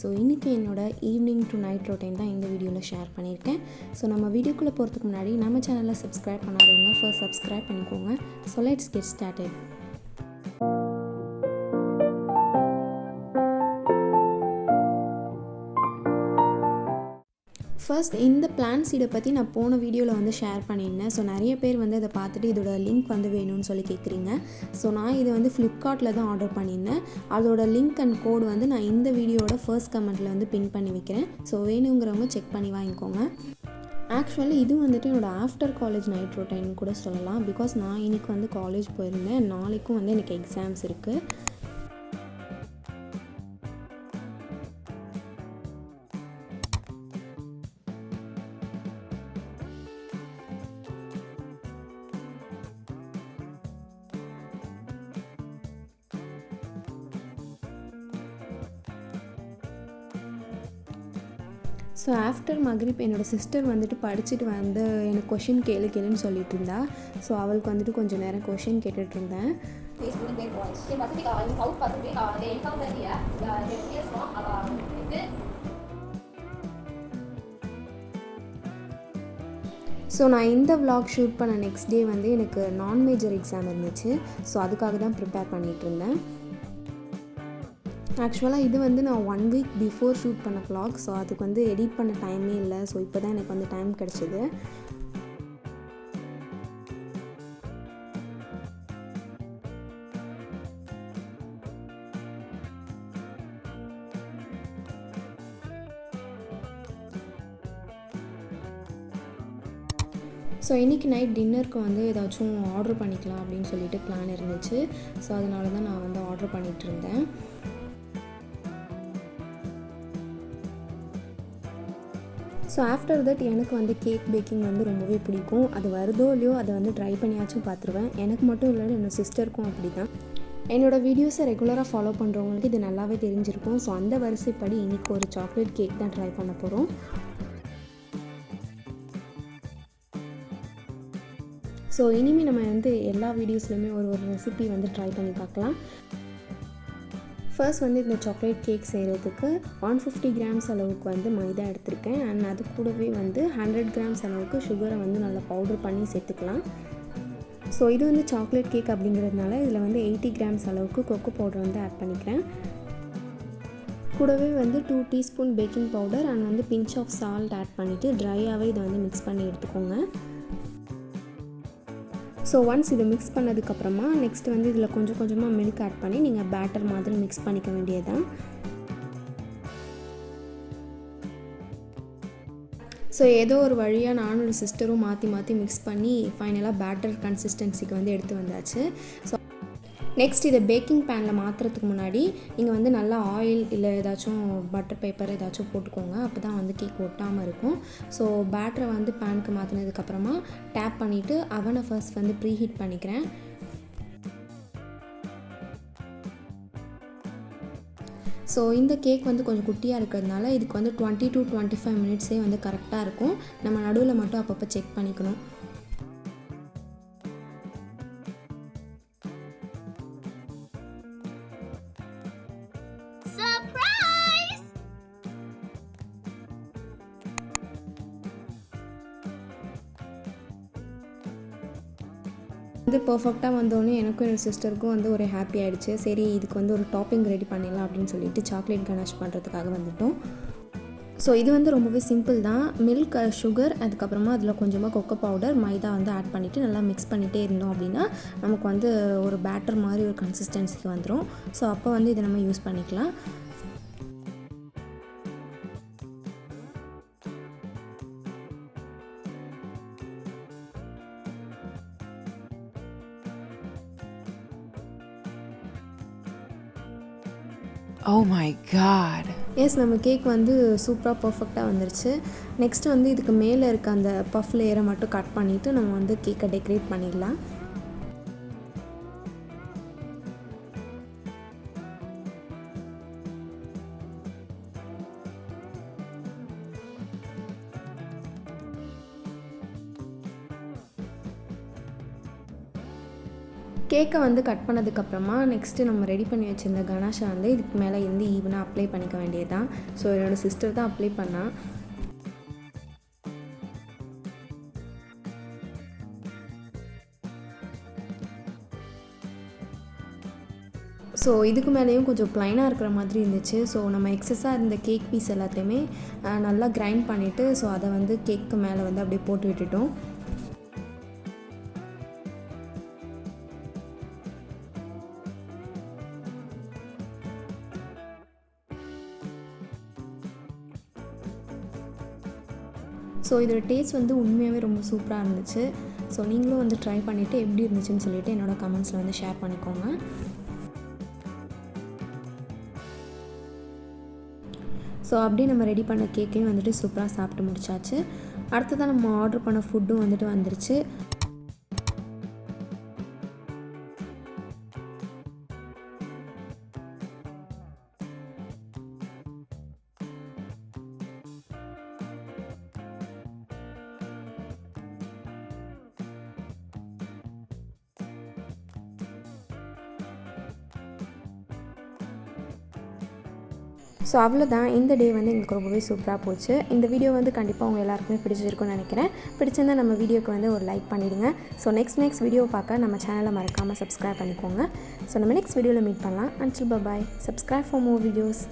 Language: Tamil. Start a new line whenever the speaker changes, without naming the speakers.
ஸோ இன்றைக்கி என்னோடய ஈவினிங் டு நைட் ரொட்டீன் தான் இந்த வீடியோவில் ஷேர் பண்ணியிருக்கேன். ஸோ நம்ம வீடியோக்குள்ளே போகிறதுக்கு முன்னாடி நம்ம சேனலை சப்ஸ்கிரைப் பண்ணாதவங்க ஃபர்ஸ்ட் சப்ஸ்கிரைப் பண்ணிக்கோங்க. So let's get started. First இந்த பிளான் சீடை பற்றி நான் போன வீடியோவில் வந்து ஷேர் பண்ணியிருந்தேன். ஸோ நிறைய பேர் வந்து அதை பார்த்துட்டு இதோட லிங்க் வந்து வேணும்னு சொல்லி கேட்குறீங்க. ஸோ நான் இது வந்து ஃப்ளிப்கார்ட்டில் தான் ஆர்டர் பண்ணியிருந்தேன். அதோட லிங்க் அண்ட் கோட் வந்து நான் இந்த வீடியோட ஃபர்ஸ்ட் கமெண்ட்டில் வந்து பின் பண்ணி வைக்கிறேன். ஸோ வேணுங்கிறவங்க செக் பண்ணி வாங்கிக்கோங்க. ஆக்சுவலி இது வந்துட்டு என்னோடய ஆஃப்டர் காலேஜ் நைட் ரொட்டைன் கூட சொல்லலாம். பிகாஸ் நான் இன்றைக்கி வந்து காலேஜ் போயிருந்தேன். நாளைக்கும் வந்து எனக்கு எக்ஸாம்ஸ் இருக்குது. ஸோ ஆஃப்டர் மக்ரிப் என்னோடய சிஸ்டர் வந்துட்டு படிச்சுட்டு வந்து எனக்கு கொஷின் கேளுன்னு சொல்லிட்டு இருந்தா. ஸோ அவளுக்கு வந்துட்டு கொஞ்சம் நேரம் கொஷின் கேட்டுட்டு இருந்தேன். ஸோ நான் இந்த விலாக் ஷூட் பண்ண நெக்ஸ்ட் டே வந்து எனக்கு நான் மேஜர் எக்ஸாம் இருந்துச்சு. ஸோ அதுக்காக தான் ப்ரிப்பேர் பண்ணிகிட்டு இருந்தேன். ஆக்சுவலாக இது வந்து நான் 1 வீக் பிஃபோர் ஷூட் பண்ண vlog. ஸோ அதுக்கு வந்து எடிட் பண்ண டைமே இல்லை. ஸோ இப்போ தான் எனக்கு வந்து டைம் கிடச்சிது. ஸோ இன்றைக்கி நைட் டின்னருக்கு வந்து ஏதாச்சும் ஆர்டர் பண்ணிக்கலாம் அப்படின்னு சொல்லிட்டு பிளான் இருந்துச்சு. ஸோ அதனால தான் நான் வந்து ஆர்டர் பண்ணிகிட்டு இருந்தேன். ஸோ ஆஃப்டர் தட் எனக்கு வந்து கேக் பேக்கிங் வந்து ரொம்பவே பிடிக்கும். அது வருதோ இல்லையோ அதை வந்து ட்ரை பண்ணியாச்சும் பார்த்துருவேன். எனக்கு மட்டும் இல்லை, என்னோடய சிஸ்டருக்கும் அப்படி தான். என்னோடய வீடியோஸை ரெகுலராக ஃபாலோ பண்ணுறவங்களுக்கு இது நல்லாவே தெரிஞ்சிருக்கும். ஸோ அந்த வரிசைப்படி இன்றைக்கி ஒரு சாக்லேட் கேக் தான் ட்ரை பண்ண போகிறோம். ஸோ இனிமேல் நம்ம வந்து எல்லா வீடியோஸ்லையுமே ஒரு ரெசிபி வந்து ட்ரை பண்ணி பார்க்கலாம். ஃபர்ஸ்ட் வந்து இந்த சாக்லேட் கேக் செய்கிறதுக்கு 150 கிராம்ஸ் அளவுக்கு வந்து மைதா எடுத்திருக்கேன். அண்ட் அது கூடவே வந்து 100 கிராம்ஸ் அளவுக்கு சுகரை வந்து நல்லா பவுடர் பண்ணி சேர்த்துக்கலாம். ஸோ இது வந்து சாக்லேட் கேக் அப்படிங்கிறதுனால இதில் வந்து 80 கிராம்ஸ் அளவுக்கு கொக்கோ பவுடர் வந்து ஆட் பண்ணிக்கிறேன். கூடவே வந்து 2 டீஸ்பூன் பேக்கிங் பவுடர் அண்ட் வந்து பிஞ்ச் ஆஃப் சால்ட் ஆட் பண்ணிவிட்டு ட்ரையாகவே இதை வந்து மிக்ஸ் பண்ணி எடுத்துக்கோங்க. ஸோ ஒன்ஸ் இதை மிக்ஸ் பண்ணதுக்கப்புறமா நெக்ஸ்ட் வந்து இதில் கொஞ்சம் கொஞ்சமாக மில்க் ஆட் பண்ணி நீங்கள் பேட்டர் மாதிரி மிக்ஸ் பண்ணிக்க வேண்டியதுதான். ஸோ ஏதோ ஒரு வழியாக நானும் ஒரு சிஸ்டரும் மாற்றி மிக்ஸ் பண்ணி ஃபைனலாக பேட்டர் கன்சிஸ்டன்சிக்கு வந்து எடுத்து வந்தாச்சு. ஸோ நெக்ஸ்ட் இதை பேக்கிங் பேனில் மாற்றுறதுக்கு முன்னாடி நீங்கள் வந்து நல்லா ஆயில் இல்லை ஏதாச்சும் பட்டர் பேப்பர் ஏதாச்சும் போட்டுக்கோங்க. அப்போ தான் வந்து கேக் ஒட்டாமல் இருக்கும். ஸோ பேட்டரை வந்து பேனுக்கு மாற்றினதுக்கப்புறமா டேப் பண்ணிவிட்டு அவனை ஃபர்ஸ்ட் வந்து ப்ரீ ஹீட் பண்ணிக்கிறேன். ஸோ இந்த கேக் வந்து கொஞ்சம் குட்டியாக இருக்கிறதுனால இதுக்கு வந்து 20 to 25 மினிட்ஸே வந்து கரெக்டாக இருக்கும். நம்ம நடுவில் மட்டும் அப்பப்போ செக் பண்ணிக்கணும். இது பர்ஃபெக்டாக வந்தோடனே எனக்கும் என் சிஸ்டருக்கும் வந்து ஒரு ஹாப்பி ஆகிடுச்சு. சரி இதுக்கு வந்து ஒரு டாப்பிங் ரெடி பண்ணிடலாம் அப்படின்னு சொல்லிட்டு சாக்லேட் கனாஷ் பண்ணுறதுக்காக வந்துட்டோம். ஸோ இது வந்து ரொம்பவே சிம்பிள் தான். மில்க், சுகர், அதுக்கப்புறமா அதில் கொஞ்சமாக கொக்கோ பவுடர், மைதா வந்து ஆட் பண்ணிவிட்டு நல்லா மிக்ஸ் பண்ணிகிட்டே இருந்தோம் அப்படின்னா நமக்கு வந்து ஒரு பேட்டர் மாதிரி ஒரு கன்சிஸ்டன்சிக்கு வந்துடும். ஸோ அப்போ வந்து இதை நம்ம யூஸ் பண்ணிக்கலாம்.
Oh my god.
எஸ், நம்ம கேக் வந்து சூப்பராக பர்ஃபெக்டாக வந்துருச்சு. நெக்ஸ்ட் வந்து இதுக்கு மேலே இருக்க அந்த பஃப் லேயரை மட்டும் கட் பண்ணிவிட்டு நம்ம வந்து கேக்கை டெக்கரேட் பண்ணிடலாம். கேக்கை வந்து கட் பண்ணதுக்கப்புறமா நெக்ஸ்ட்டு நம்ம ரெடி பண்ணி வச்சுருந்த கனாஷை வந்து இதுக்கு மேலே இருந்து ஈவனாக அப்ளை பண்ணிக்க வேண்டியது தான். ஸோ என்னோடய சிஸ்டர் தான் அப்ளை பண்ணா. ஸோ இதுக்கு மேலேயும் கொஞ்சம் ப்ளைனாக இருக்கிற மாதிரி இருந்துச்சு. ஸோ நம்ம எக்ஸஸாக இருந்த கேக் பீஸ் எல்லாத்தையுமே நல்லா கிரைண்ட் பண்ணிவிட்டு ஸோ அதை வந்து கேக்கு மேலே வந்து அப்படியே போட்டு விட்டுட்டோம். ஸோ இதோட டேஸ்ட் வந்து உண்மையாகவே ரொம்ப சூப்பராக இருந்துச்சு. ஸோ நீங்களும் வந்து ட்ரை பண்ணிவிட்டு எப்படி இருந்துச்சுன்னு சொல்லிவிட்டு என்னோடய கமெண்ட்ஸில் வந்து ஷேர் பண்ணிக்கோங்க. ஸோ அப்படியே நம்ம ரெடி பண்ண கேக்கையும் வந்துட்டு சூப்பராக சாப்பிட்டு முடிச்சாச்சு. அடுத்ததான் நம்ம ஆர்டர் பண்ண ஃபுட்டும் வந்துட்டு வந்துருச்சு. ஸோ அவ்வளோதான், இந்த டே வந்து எங்களுக்கு ரொம்பவே சூப்பராக போச்சு. இந்த வீடியோ வந்து கண்டிப்பாக உங்கள் எல்லாருக்குமே பிடிச்சிருக்கும்னு நினைக்கிறேன். பிடிச்சிருந்தால் நம்ம வீடியோக்கு வந்து ஒரு லைக் பண்ணிவிடுங்க. ஸோ நெக்ஸ்ட் வீடியோ பார்க்க நம்ம சேனலை மறக்காமல் சப்ஸ்கிரைப் பண்ணிக்கோங்க. ஸோ நம்ம நெக்ஸ்ட் வீடியோவில் மீட் பண்ணலாம். Until by. Subscribe for more videos.